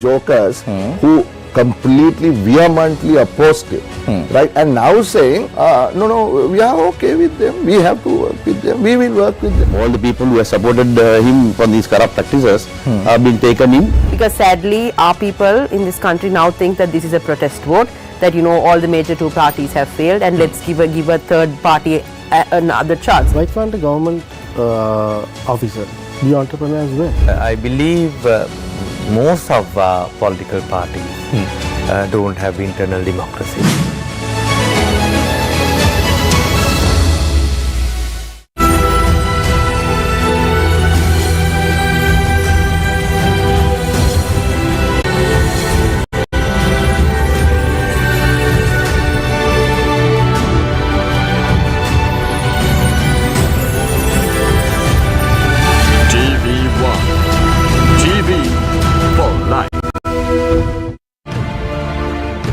jokers who completely vehemently opposed it, right? And now saying, no, we are okay with them, we have to work with them, we will work with them. All the people who have supported him for these corrupt practices have been taken in. Because sadly, our people in this country now think that this is a protest vote, that all the major two parties have failed and let's give a third party another chance. Why can't a government officer be entrepreneur as well? I believe most of political parties don't have internal democracy.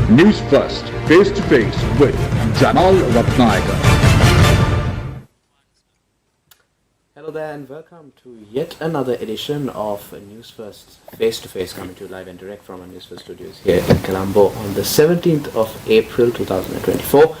News First, face to face with Gajanayake. Hello there and welcome to yet another edition of News First Face to Face, coming to you live and direct from our News First studios here in Colombo on the 17th of April 2024.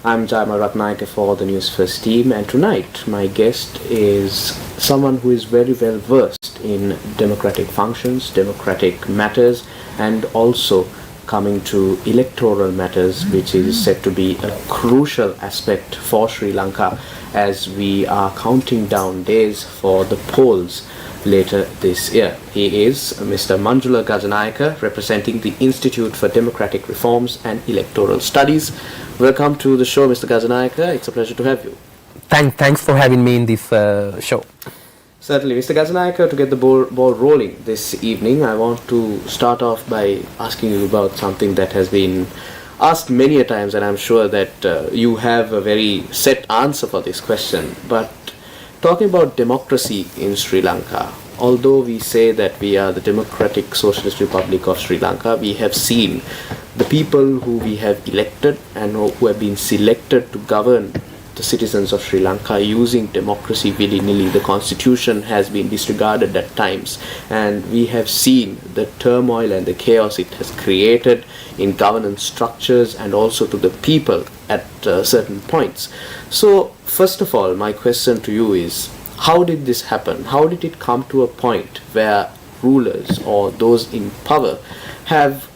I'm Gajanayake for the News First team, and tonight my guest is someone who is very well versed in democratic functions, democratic matters, and also coming to electoral matters, which is said to be a crucial aspect for Sri Lanka as we are counting down days for the polls later this year. He is Mr. Manjula Gajanayake, representing the Institute for Democratic Reforms and Electoral Studies. Welcome to the show, Mr. Gajanayake. It's a pleasure to have you. Thanks for having me in this show. Certainly. Mr. Gajanayake, to get the ball rolling this evening, I want to start off by asking you about something that has been asked many a times, and I'm sure that you have a very set answer for this question. But talking about democracy in Sri Lanka, although we say that we are the Democratic Socialist Republic of Sri Lanka, we have seen the people who we have elected and who have been selected to govern the citizens of Sri Lanka using democracy willy-nilly. The constitution has been disregarded at times, and we have seen the turmoil and the chaos it has created in governance structures and also to the people at certain points. So first of all, my question to you is, how did this happen? How did it come to a point where rulers or those in power have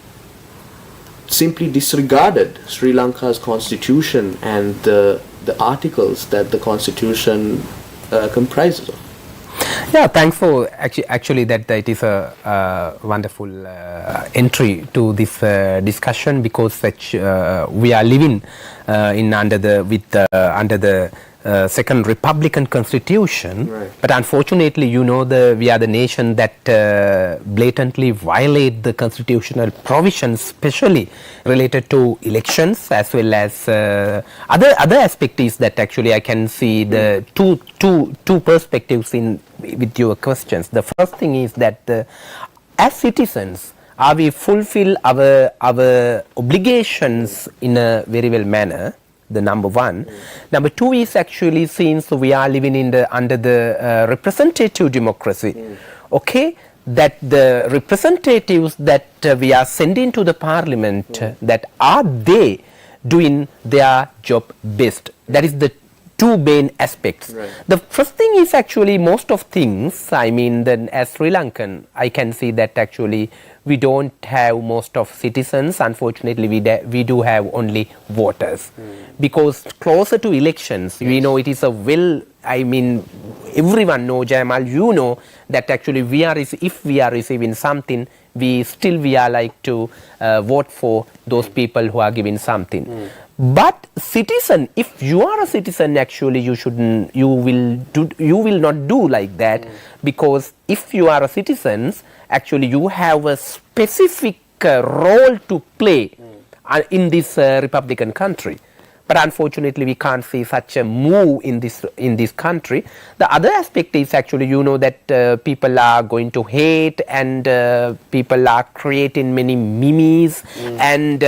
simply disregarded Sri Lanka's constitution and the articles that the constitution comprises of? Yeah, thanks for actually that it is a wonderful entry to this discussion, because we are living under the second Republican Constitution, right. But unfortunately, we are the nation that blatantly violate the constitutional provisions, especially related to elections, as well as other aspects. Is that actually I can see the two perspectives with your questions. The first thing is that as citizens, are we fulfill our obligations in a very well manner? The number one. Number two is actually, since we are living under the representative democracy, okay, that the representatives that we are sending to the parliament, that are they doing their job best? That is the two main aspects. Right. The first thing is actually most of things, then as Sri Lankan, I can see that actually we don't have most of citizens. Unfortunately, we do have only voters. Because closer to elections, we know it is everyone know, Jamal, that actually if we are receiving something, we are like to vote for those people who are giving something. But citizen, if you are a citizen, actually you will not do like that, because if you are a citizen, actually you have a specific role to play in this Republican country. But unfortunately, we can't see such a move in this country. The other aspect is actually, that people are going to hate, and people are creating many memes, and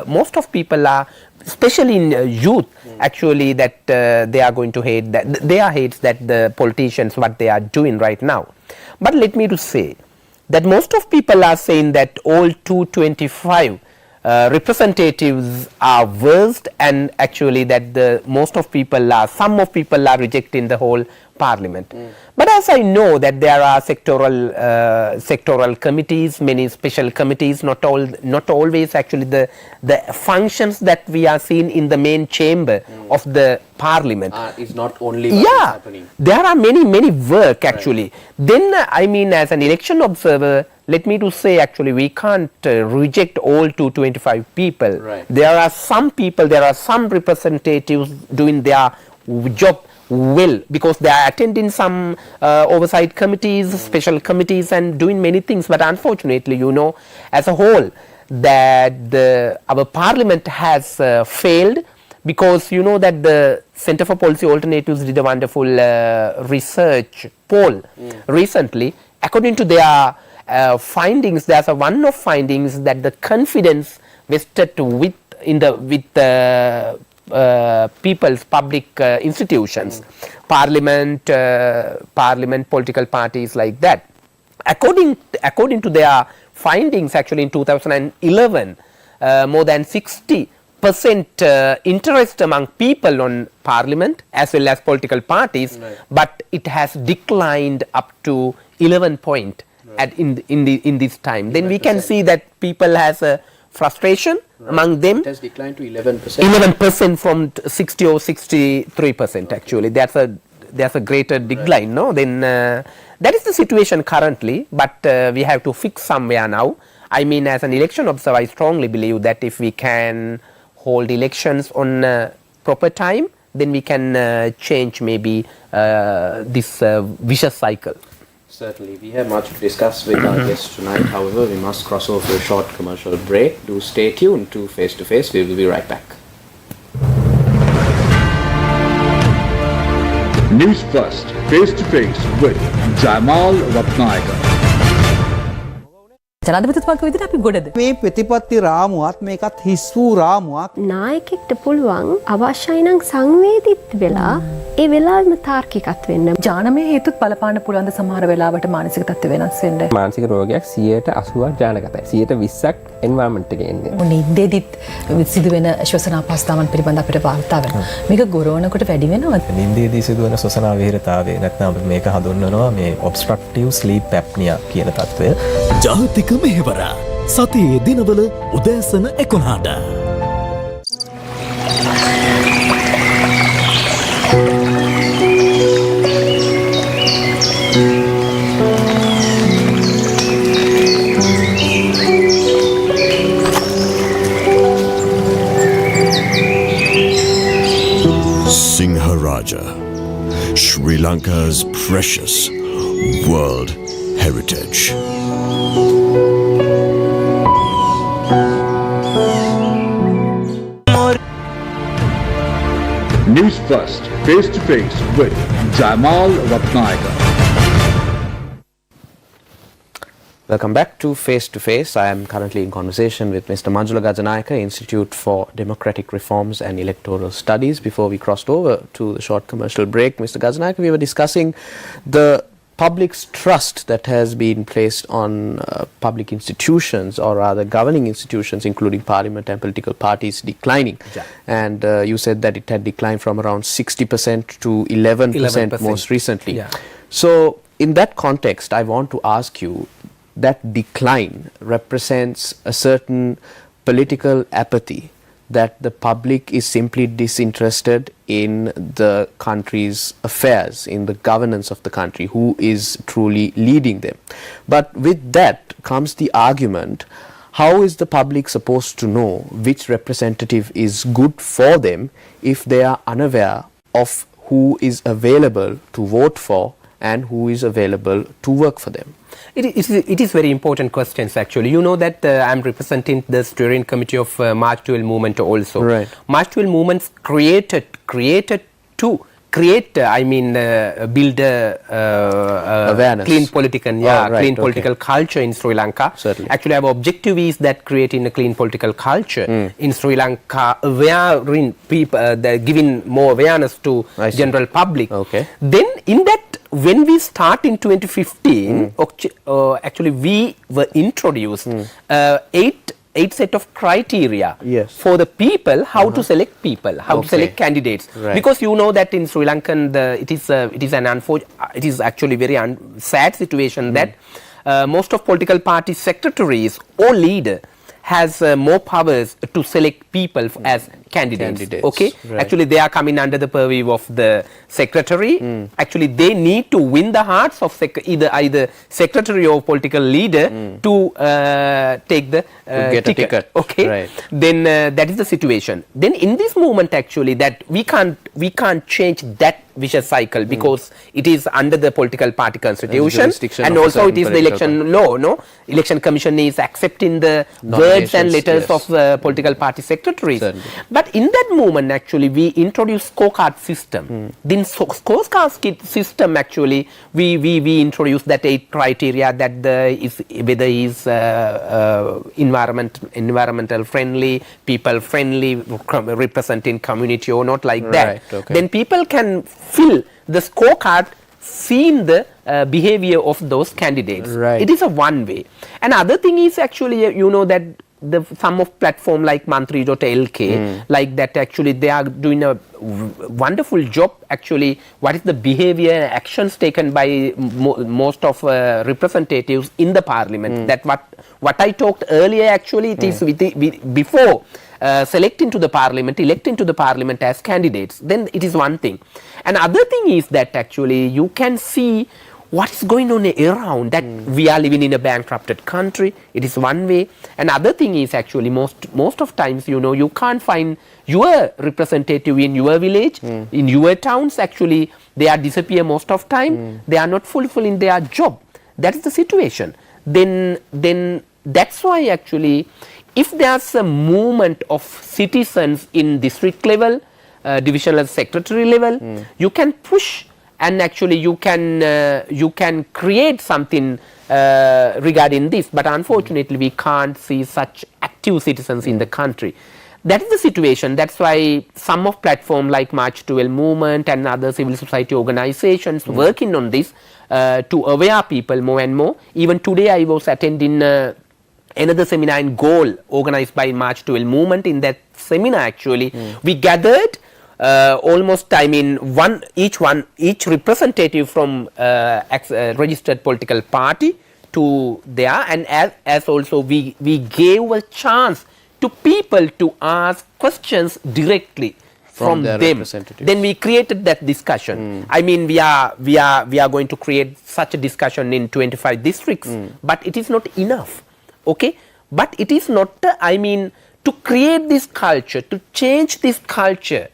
most of people are, especially in youth, actually, that they are going to hate that the politicians what they are doing right now. But let me to say, that most of people are saying that all 225 representatives are worst, and actually that some of people are rejecting the whole parliament. But as I know that there are sectoral committees, many special committees, not always actually the functions that we are seeing in the main chamber of the parliament. Is not only what is happening. There are many work actually. Then I mean, as an election observer, let me to say actually we can't reject all 225 people. Right. There are some people, there are some representatives doing their job well, because they are attending some oversight committees, special committees, and doing many things. But unfortunately, as a whole, that our parliament has failed, because that the Center for Policy Alternatives did a wonderful research poll recently. According to their findings, there's one of findings that the confidence vested with people's public institutions, parliament, political parties like that. According to their findings, actually in 2011, more than 60% interest among people on parliament as well as political parties, but it has declined up to 11 point in this time. Then we can see that people has a frustration among them. It has declined to 11%. 11% from 60 or 63% actually. There's a greater decline, no? Then that is the situation currently, but we have to fix somewhere now. I mean, as an election observer, I strongly believe that if we can hold elections on proper time, then we can change maybe this vicious cycle. Certainly. We have much to discuss with our guests tonight. However, we must cross over to a short commercial break. Do stay tuned to Face to Face. We will be right back. News First, Face to Face with Jamal Ratnayaka. ජනාධිපතිතුමාගේ විදිහට අපි ගොඩද මේ ප්‍රතිපත්ති රාමුවත් මේකත් හිස් වූ රාමුවක් නායකෙක්ට පුළුවන් අවශ්‍යයි නම් සංවේදීත් වෙලා ඒ වෙලාවෙම තාර්කිකත් වෙන්න ජානමය හේතුත් බලපාන්න පුළුවන් ද සමහර වෙලාවට මානසික තත්ත්ව වෙනස් වෙන්න මානසික රෝගයක් 80%ක් ජානගතයි 20%ක් එන්වයරන්මන්ට් එකේ ඉන්නේ නින්දේදිත් සිදුවෙන ශ්වසන අපහසුතාවන් පිළිබඳ අපිට වාර්තා වෙනවා මේක ගොරවනකොට වැඩි වෙනවද නින්දේදී සිදුවන ශ්වසන අවහිරතාවය නැත්නම් මේක හඳුන්වනවා මේ ඔබ්ස්ට්‍රක්ටිව් ස්ලීප් ඇප්නියා කියන තත්ත්වය ජාතික මෙහෙවර සතියේ දිනවල උදෑසන 11ට Sinharaja, Sri Lanka's precious world heritage. News First, Face to Face with Jamal Ratnayaka. Welcome back to Face. I am currently in conversation with Mr. Manjula Gajanayake, Institute for Democratic Reforms and Electoral Studies. Before we crossed over to the short commercial break, Mr. Gajanayake, we were discussing the public's trust that has been placed on public institutions, or rather governing institutions, including parliament and political parties, declining. Yeah. And you said that it had declined from around 60% to 11% most recently. Yeah. So in that context, I want to ask you, that decline represents a certain political apathy, that the public is simply disinterested in the country's affairs, in the governance of the country, who is truly leading them. But with that comes the argument, how is the public supposed to know which representative is good for them if they are unaware of who is available to vote for and who is available to work for them? It is very important questions actually. You know that I am representing the steering committee of March 12 movement also. Right. March 12 movements created to create, build awareness, clean political, clean political culture in Sri Lanka. Certainly. Actually, our objective is that creating a clean political culture in Sri Lanka, giving more awareness to general public. Okay. Then in that when we start in 2015, actually we were introduced eight set of criteria for the people how to select people, how to select candidates. Because you know that in Sri Lankan it is actually very sad situation that most of political party secretaries or leader has more powers to select people as candidates. Okay, actually they are coming under the purview of the secretary. Actually they need to win the hearts of either secretary or political leader to take the get a ticket. Okay, then that is the situation. Then in this moment actually that we can't change that vicious cycle because it is under the political party constitution and also it is the election law. Election commission is accepting the words and letters of political party secretaries. But in that moment actually we introduced scorecard system. Then scorecard system actually we introduced that 8 criteria that whether he is environmental friendly, people friendly, representing community or not, like that. Then people can fill the scorecard seeing the behavior of those candidates. It is a one way. And other thing is actually you know that some of platform like Mantri.lk like that actually they are doing a wonderful job actually what is the behavior and actions taken by most of representatives in the parliament. That what I talked earlier actually it is before electing to the parliament as candidates, then it is one thing. And other thing is that actually you can see what is going on around that we are living in a bankrupted country. It is one way. And other thing is actually most of times you know you can't find your representative in your village, in your towns. Actually they are disappear most of time. They are not fulfilling their job. That is the situation. Then that's why actually if there's a movement of citizens in district level, divisional secretary level, you can push and actually you can create something regarding this. But unfortunately we can't see such active citizens in the country. That is the situation. That's why some of platform like March 12 movement and other civil society organizations working on this to aware people more and more. Even today I was attending another seminar in Galle organized by March 12 movement. In that seminar actually we gathered almost each representative from registered political party to there, and as also we gave a chance to people to ask questions directly from them. Then we created that discussion. I mean we are going to create such a discussion in 25 districts, but it is not enough. Okay, but it is not to create this culture, to change this culture.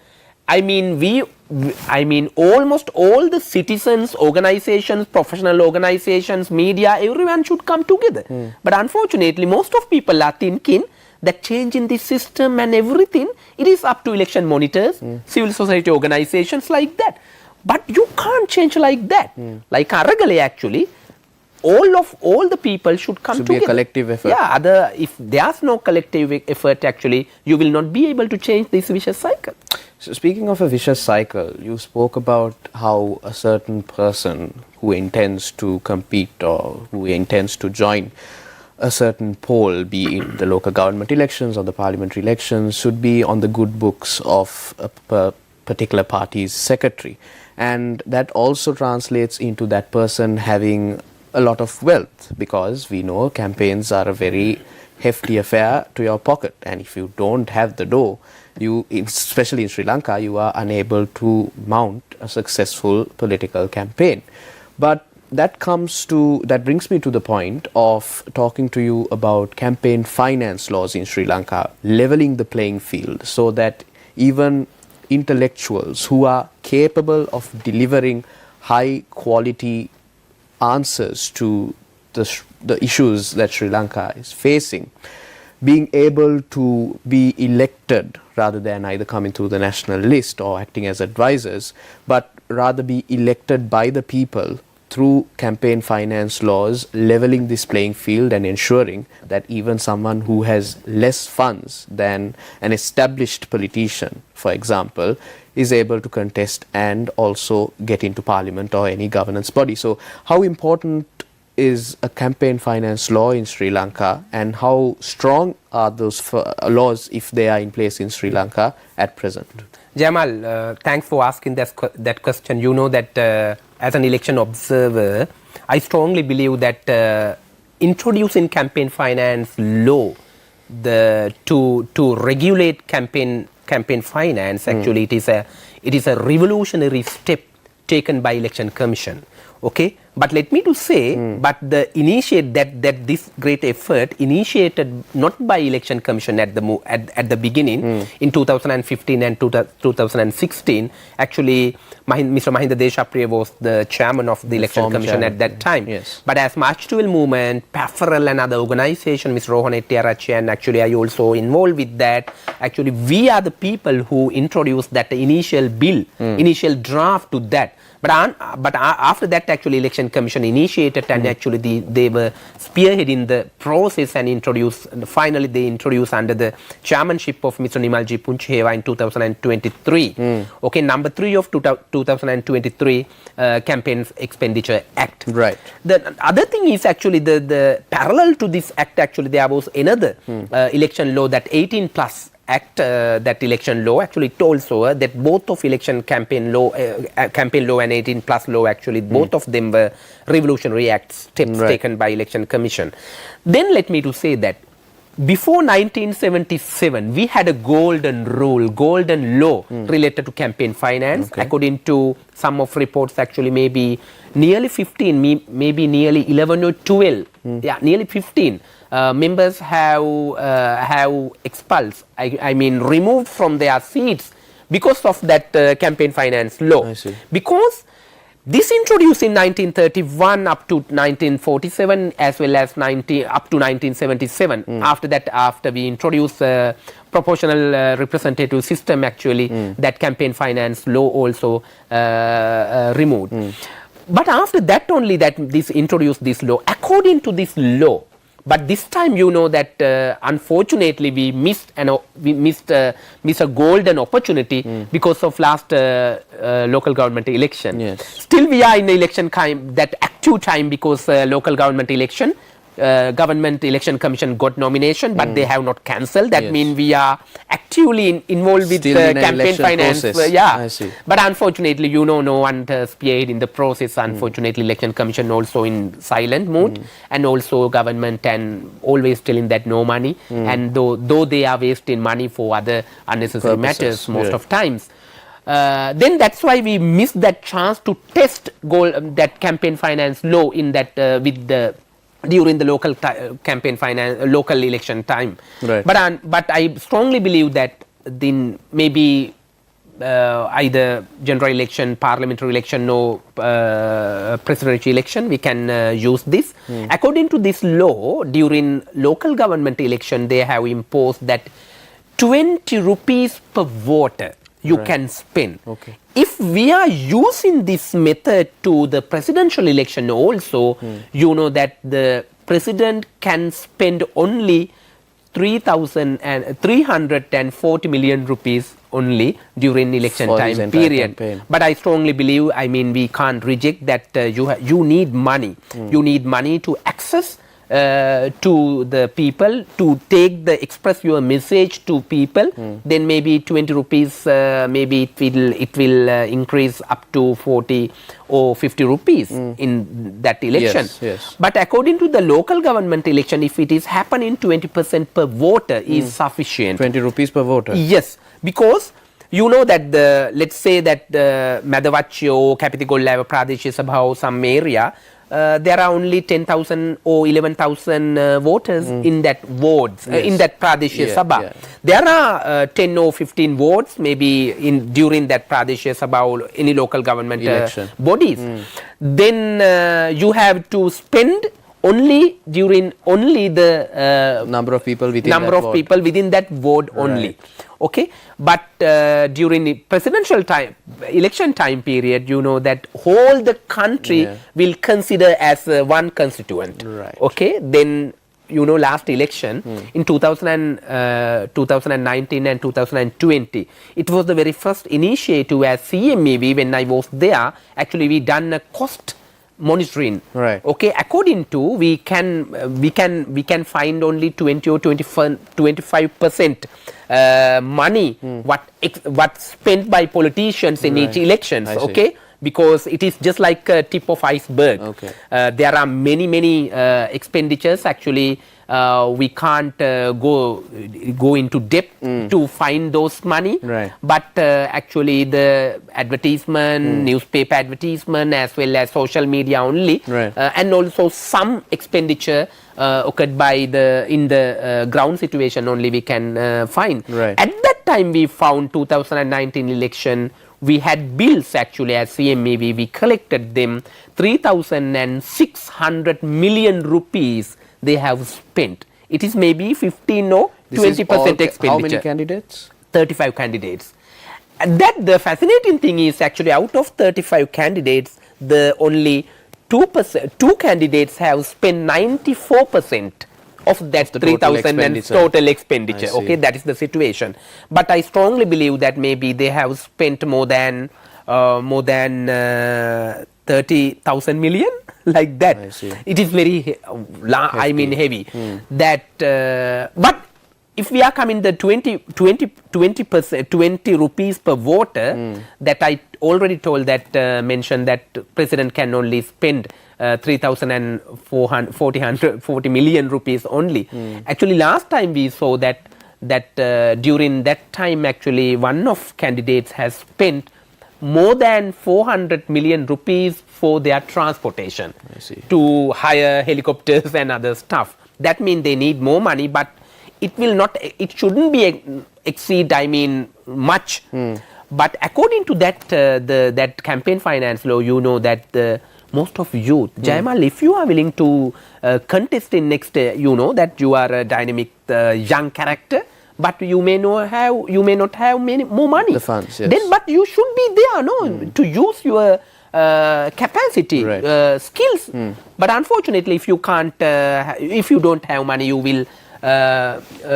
I mean almost all the citizens, organizations, professional organizations, media, everyone should come together. But unfortunately most of people are thinking that changing the system and everything, it is up to election monitors, civil society organizations like that. But you can't change like that. Like Aragale actually, all the people should come together. Be a collective effort. Yeah, if there's no collective effort actually, you will not be able to change this vicious cycle. So speaking of a vicious cycle, you spoke about how a certain person who intends to compete or who intends to join a certain poll, be it the local government elections or the parliamentary elections, should be on the good books of a particular party's secretary. And that also translates into that person having a lot of wealth, because we know campaigns are a very hefty affair to your pocket, and if you don't have the dough, especially in Sri Lanka, you are unable to mount a successful political campaign. But that brings me to the point of talking to you about campaign finance laws in Sri Lanka, leveling the playing field so that even intellectuals who are capable of delivering high quality answers to the issues that Sri Lanka is facing, being able to be elected rather than either coming through the national list or acting as advisors, but rather be elected by the people through campaign finance laws, leveling this playing field and ensuring that even someone who has less funds than an established politician, for example, is able to contest and also get into parliament or any governance body. So how important is a campaign finance law in Sri Lanka, and how strong are those laws if they are in place in Sri Lanka at present? Jamal, thanks for asking that question. You know that as an election observer, I strongly believe that introducing campaign finance law to regulate campaign finance, actually it is a revolutionary step taken by Election Commission. Okay, but let me to say, but this great effort initiated not by Election Commission at the beginning in 2015 and 2016. Actually, Mr. Mahinda Deshapriya was the chairman of the Election Commission at that time. Yes. But as March 12 movement, PAFRL and other organization, Ms. Rohan Etiarachi, and actually I also involved with that. Actually, we are the people who introduced that initial bill, initial draft to that. But after that, actually, Election Commission initiated and actually they were spearheading the process and finally they introduced under the chairmanship of Mr. Nimalji Punchhewa in 2023. Okay, number 3 of 2023 Campaign Expenditure Act. Right. The other thing is actually the parallel to this act, actually there was another election law, that 18 plus act, that election law. Actually it also that both of election campaign law and 18 plus law, actually both of them were revolutionary acts, steps taken by Election Commission. Then let me to say that before 1977 we had a golden law related to campaign finance. According to some of reports, actually maybe nearly 15, maybe nearly 11 or 12, nearly 15 members have expelled, I mean removed from their seats because of that campaign finance law. I see. Because this introduced in 1931 up to 1947 as well as up to 1977. After that, after we introduced proportional representative system, actually that campaign finance law also removed. But after that only that this introduced this law. According to this law, but this time you know that unfortunately we missed a golden opportunity because of last local government election. Yes. Still we are in the election time, that active time, because local government election, government election commission got nomination, but they have not cancelled. That means we are actively involved with Still in campaign election finance. process. Yeah, I see. but unfortunately, you know, no one spearhead in the process. Unfortunately, election commission also in silent mood, and also government and always telling that no money, and though they are wasting money for other unnecessary matters most of times. Then that's why we missed that chance to test that campaign finance law in that during the local campaign finance, local election time. Right. But I strongly believe that then maybe either general election, parliamentary election, or presidential election, we can use this. According to this law, during local government election, they have imposed that 20 rupees per voter you can spend. Okay. If we are using this method to the presidential election also, you know that the president can spend only 340 million rupees only during election For his time entire period. campaign. But I strongly believe, I mean, we can't reject that you need money. You need money to access to the people, to express your message to people. Then maybe 20 rupees, maybe it will increase up to 40 or 50 rupees in that election. Yes. But according to the local government election, if it is happening 20% per voter is sufficient. 20 rupees per voter. Yes, because you know that let's say that Madavachi or Kapitigolla Pradesh Sabha, some area, there are only 10,000 or 11,000 voters in that wards, in that Pradesh Sabha. Yeah. There are 10 or 15 votes maybe during that Pradesh Sabha or any local government Election. bodies. Then you have to spend only during only the number of people within number that of ward. people within that ward only. Okay, but during the presidential time, election time period, you know that whole the country will consider as one constituent. Right. Okay, then you know last election in 2019 and 2020, it was the very first initiative as CMEV when I was there. Actually, we done a cost monitoring. Right. Okay, according to we can find only 20 or 25% money what spent by politicians in each elections. I see. Okay, because it is just like a tip of iceberg. Okay. There are many expenditures actually. We can't go into depth to find those money. Right. But actually the advertisement, newspaper advertisement as well as social media only, and also some expenditure occurred by in the ground situation only we can find. Right. At that time we found 2019 election, we had bills actually as CMEV, we collected them 3,600 million rupees they have spent. It is maybe 15 or 20% expenditure. How many candidates? 35 candidates. And that the fascinating thing is actually out of 35 candidates, the only 2 candidates have spent 94% of that 3,000 and total expenditure. Okay, that is the situation. But I strongly believe that maybe they have spent more than 30,000 million. Like that. It is very heavy. That but if we are coming the 20 rupees per voter, that I already told that mentioned that president can only spend 3,440 million rupees only. Actually last time we saw that during that time actually one of candidates has spent more than 400 million rupees for their transportation to hire helicopters and other stuff. That means they need more money, but it shouldn't be exceed much. But according to that that campaign finance law, you know that most of youth, Jayamal, if you are willing to contest in next, you know that you are a dynamic young character, but you may not have many more money. The funds, yes. Then, but you should be there, to use your capacity, skills. But unfortunately, if you can't, if you don't have money, you will,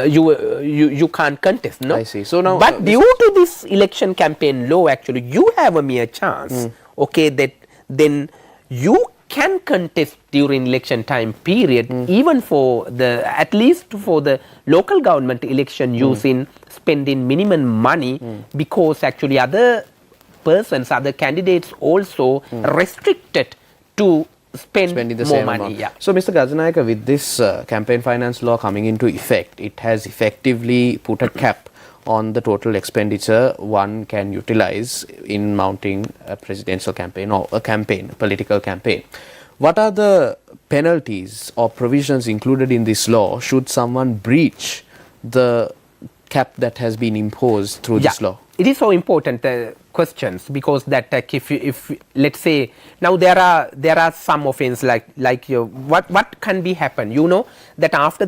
you can't contest. No. I see. So now, but due to this election campaign law, actually, you have a mere chance. Okay, that then you can contest during election time period, even for at least for the local government election, using spending minimum money, because actually other candidates also restricted to spending the more same money. amount. Yeah. So Mr. Gajanayake, with this campaign finance law coming into effect, it has effectively put a cap on the total expenditure one can utilize in mounting a presidential campaign or a political campaign. What are the penalties or provisions included in this law should someone breach the cap that has been imposed through this law? It is so important questions, because that if let's say now there are some offense like what can be happen, you know, that after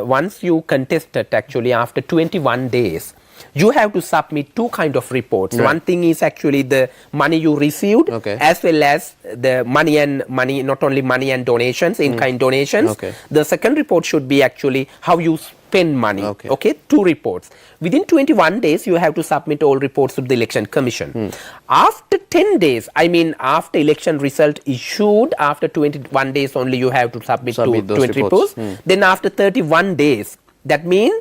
once you contested, actually after 21 days you have to submit 2 kind of reports. One thing is actually the money you received, as well as the money, not only money and donations, in-kind donations. The second report should be actually how you spend money. 2 reports. Within 21 days, you have to submit all reports to the Election Commission. After 10 days, after election result issued, after 21 days only, you have to submit 20 reports. Then after 31 days, that means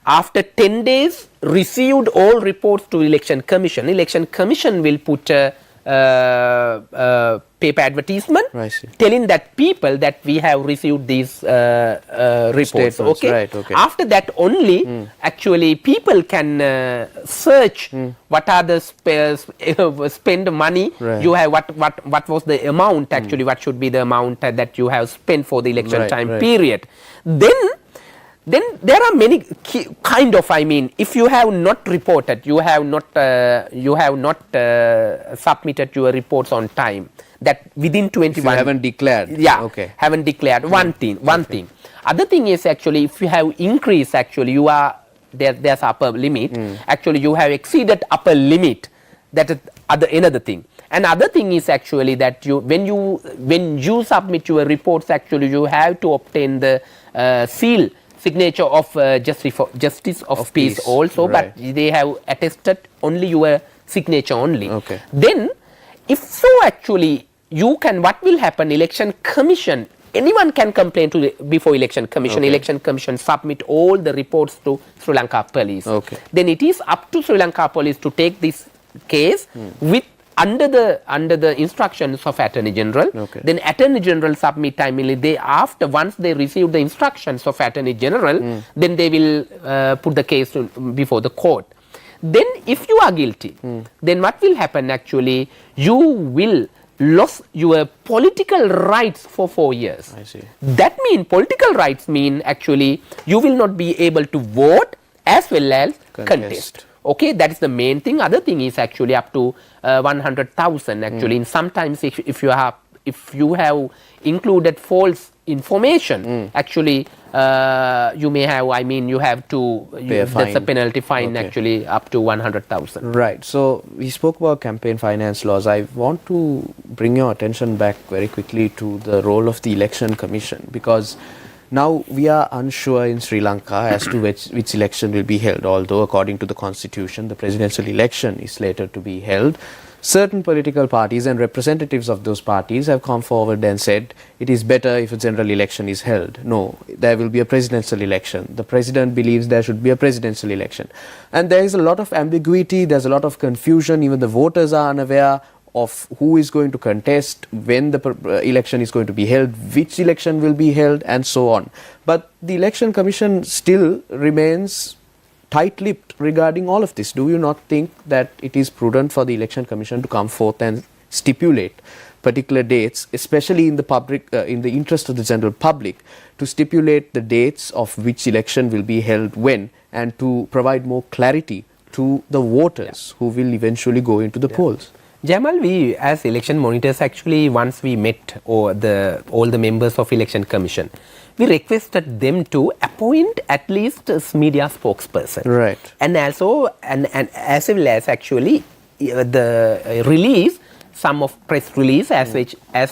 after 10 days, received all reports to Election Commission. Election Commission will put a paper advertisement telling that people that we have received these reports. After that only, actually people can search what are the spend money you have, what was the amount actually, what should be the amount that you have spent for the election time period. Then then there are many kind of, I mean, if you have not reported, you have not submitted your reports on time, that within 21. If you haven't declared. Yeah. Okay. Haven't declared. One thing. Other thing is actually if you have increased, actually you are there's upper limit. Actually you have exceeded upper limit. That is another thing. Another thing is actually that when you submit your reports, actually you have to obtain the seal signature of Justice of Peace also, right. but they have attested only your signature only. Okay. Then, if so, actually, what will happen? Election Commission, anyone can complain to before Election Commission. Okay. Election Commission submit all the reports to Sri Lanka Police. Okay. Then it is up to Sri Lanka Police to take this case with under the instructions of Attorney General. Okay. Then Attorney General submit timely. Once they receive the instructions of Attorney General, then they will put the case before the court. Then if you are guilty, then what will happen actually? You will lose your political rights for 4 years. I see. That means political rights mean actually you will not be able to vote as well as contest. Okay, that is the main thing. Other thing is actually up to 100,000 actually. In sometimes if you have included false information, actually you may have, I mean, you have to pay a fine. That's a penalty fine. Okay. Actually up to 100,000. Right. So we spoke about campaign finance laws. I want to bring your attention back very quickly to the role of the Election Commission, because now we are unsure in Sri Lanka as to which election will be held, although according to the constitution the presidential election is later to be held. Certain political parties and representatives of those parties have come forward and said it is better if a general election is held. No, there will be a presidential election. The president believes there should be a presidential election. And there is a lot of ambiguity, there's a lot of confusion, even the voters are unaware of who is going to contest, when the election is going to be held, which election will be held, and so on. But the Election Commission still remains tight-lipped regarding all of this. Do you not think that it is prudent for the Election Commission to come forth and stipulate particular dates, especially in the public, in the interest of the general public, to stipulate the dates of which election will be held when, and to provide more clarity to the voters who will eventually go into the polls? Jamal, we as election monitors actually, once we met all the members of Election Commission, we requested them to appoint at least a media spokesperson. Right. And also, and as well as actually the release some of press release as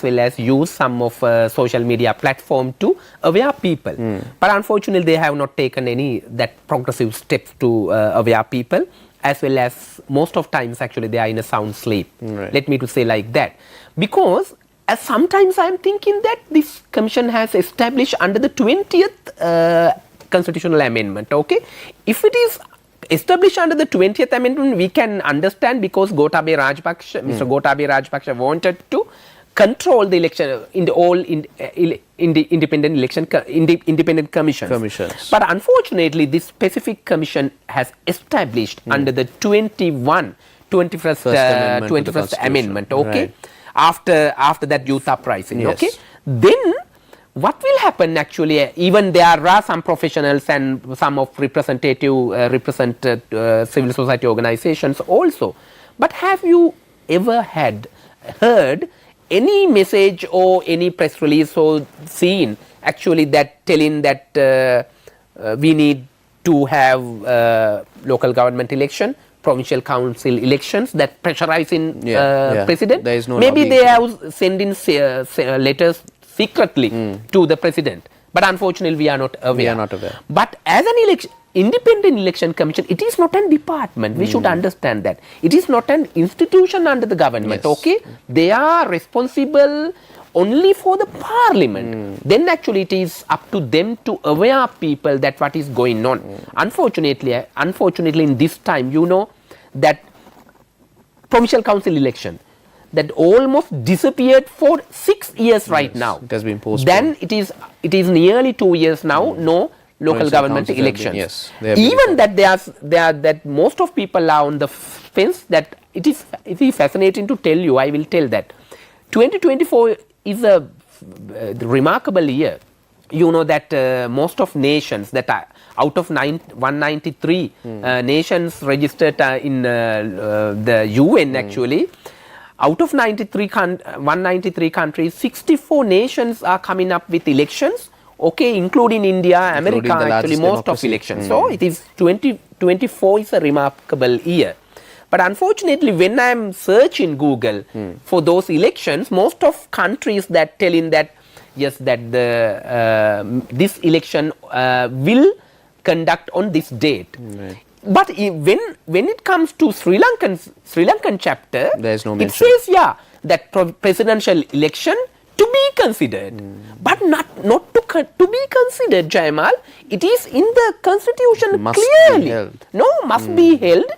well as use some of social media platform to aware people. But unfortunately, they have not taken any that progressive steps to aware people. As well as most of times actually they are in a sound sleep. Right. Let me to say like that. Because sometimes I am thinking that this commission has established under the 20th constitutional amendment. Okay, if it is established under the 20th amendment, we can understand, because Mr. Gotabaya Rajapaksa wanted to control the election in the independent election independent commissions. But unfortunately, this specific commission has established under the 21st amendment. Okay, right. After that youth uprising. Yes. Okay, then what will happen actually? Even there are some professionals and some of represent civil society organizations also. But have you ever heard any message or any press release or seen actually that telling that we need to have local government election, provincial council elections, that pressurizing president? There is no Maybe lobbying. they have sending letters secretly to the president, but unfortunately we are not aware. We are not aware. But as an independent election commission, it is not a department. We should understand that. It is not an institution under the government. Yes. Okay, they are responsible only for the parliament. Then actually it is up to them to aware people that what is going on. Unfortunately in this time, you know that provincial council election that almost disappeared for 6 years right now. It has been postponed. Then it is nearly 2 years now. No local government councils have elections. been- yes, they have been Even that that most of people are on the fence. That it is fascinating to tell you. I will tell that 2024 is a remarkable year. you know that most of nations that are out of 193 nations registered in the UN actually, out of 193 countries, 64 nations are coming up with elections, okay, including India, America, the largest actually most democracy. of elections. So it is 2024 is a remarkable year. But unfortunately, when I am searching Google for those elections, most of countries that telling that yes, that the this election will conduct on this date. But when it comes to Sri Lankan chapter, there is no it mention. says that presidential election to be considered, but not to be considered, Jayamal. It is in the constitution Must clearly. be held. No, must be held,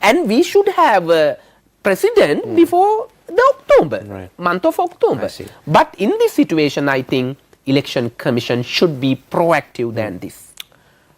and we should have a president before the October, month of October. But in this situation, I think election commission should be proactive than this.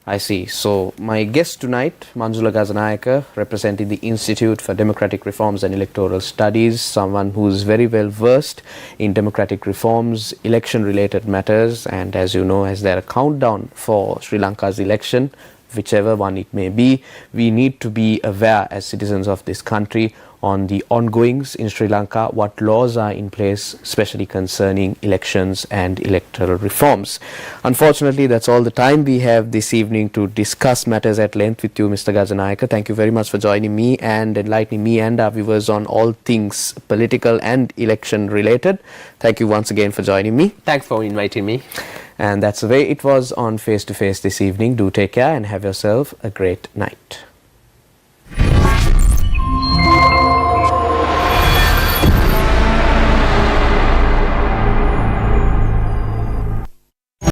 I see. So my guest tonight, Manjula Gajanayake, representing the Institute for Democratic Reforms and Electoral Studies, someone who is very well versed in democratic reforms, election-related matters, and as you know, as there a countdown for Sri Lanka's election, whichever one it may be, we need to be aware as citizens of this country on the ongoings in Sri Lanka, what laws are in place, especially concerning elections and electoral reforms. Unfortunately, that's all the time we have this evening to discuss matters at length with you, Mr. Gajanayake. Thank you very much for joining me and enlightening me and our viewers on all things political and election related. Thank you once again for joining me. Thanks for inviting me. And that's the way it was on Face to Face this evening. Do take care and have yourself a great night.